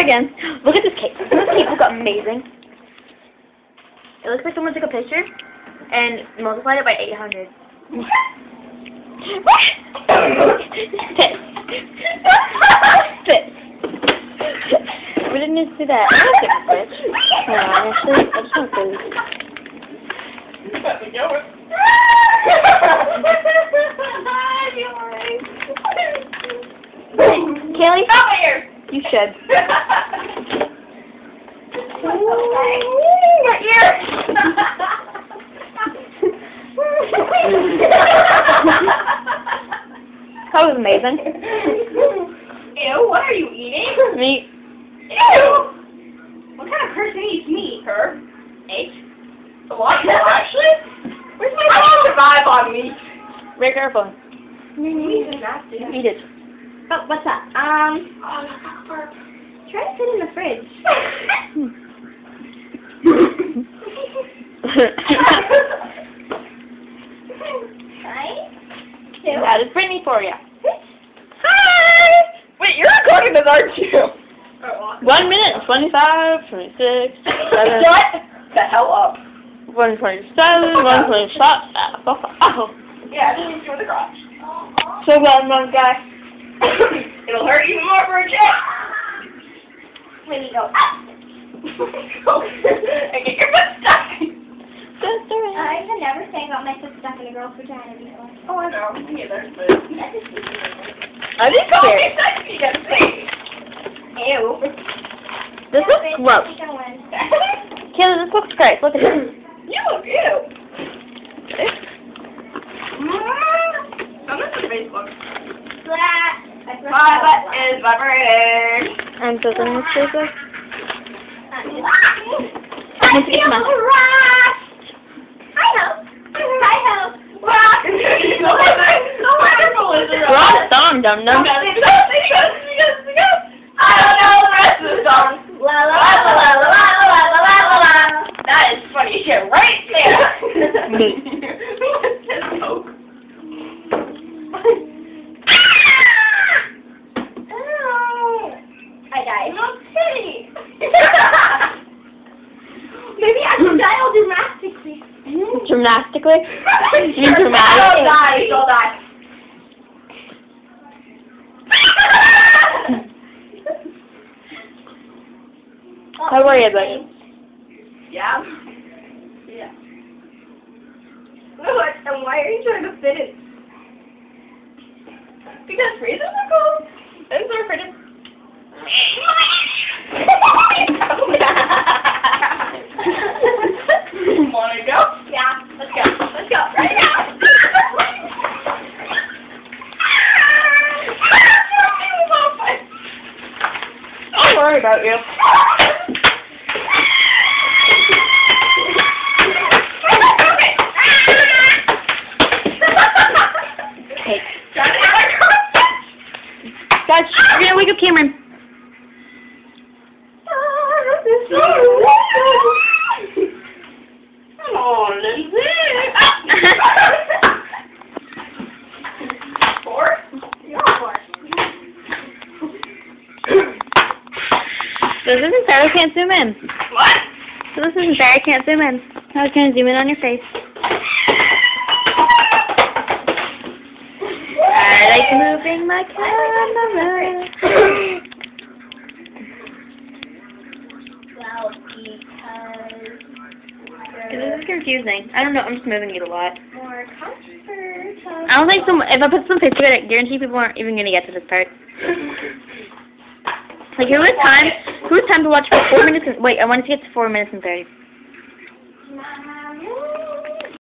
Again. Look at this cake. This cake looks amazing. It looks like someone took a picture and multiplied it by 800. Spit. Spit. We didn't need to do that. I'm not getting rich. No, actually, I just want food. Kaylee, stop here. You should. Your ear. That was amazing. Ew, what are you eating? Meat. Ew! What kind of person eats meat? Her? Eggs? What? Actually? Where's my dog survive on meat? Very careful. Meat is nasty. Eat it. Oh, what's that? Oh, that's not burp. Try to fit in the fridge. Right? That is Brittany for you. Hi! Wait, you're recording this, aren't you? 1 minute, 25, 26, 27. Shut the hell up. 127, 127. Oh. Yeah, just use for the garage. So well done, guys. It'll hurt even more for a check. When you go up. And get your foot stuck. I had never sang about my foot stuck in a girl's vagina before. Oh, I know. Me neither. I did Don't clear. be sexy, you gotta say. Ew. This looks gross. Kayla, this looks great. Look at this. You look cute. I'm not on Facebook. My butt is vibrating. I'm so sorry, Miss Facebook. I feel harassed. I help. So wonderful is it? Wrong song, dum-dum. I don't know the rest of the song. La la la la la la la la la la. That is funny shit right there. I died. No pity. Maybe I should die all dramatically. Dramatically? You mean dramatic? Don't die. Don't die. How worry about it? Yeah. Yeah. What? And why are you trying to fit it? Because freezers are cold. And so are fridges. Wanna go? Yeah. Let's go. Let's go. Right now. Don't worry about you. Cake. Guys, we're gonna wake up Cameron. Oh, Lindsay. Four? You're four. This isn't fair, I can't zoom in. What? So this isn't fair, I can't zoom in. I was gonna zoom in on your face. I like moving my camera. Well, This is confusing. I don't know, I'm just moving it a lot. more comfort. I don't think if I put some picture in it, I guarantee people aren't even gonna get to this part. Like, who has time to watch for 4 minutes and, wait, I want to get to 4 minutes and 30.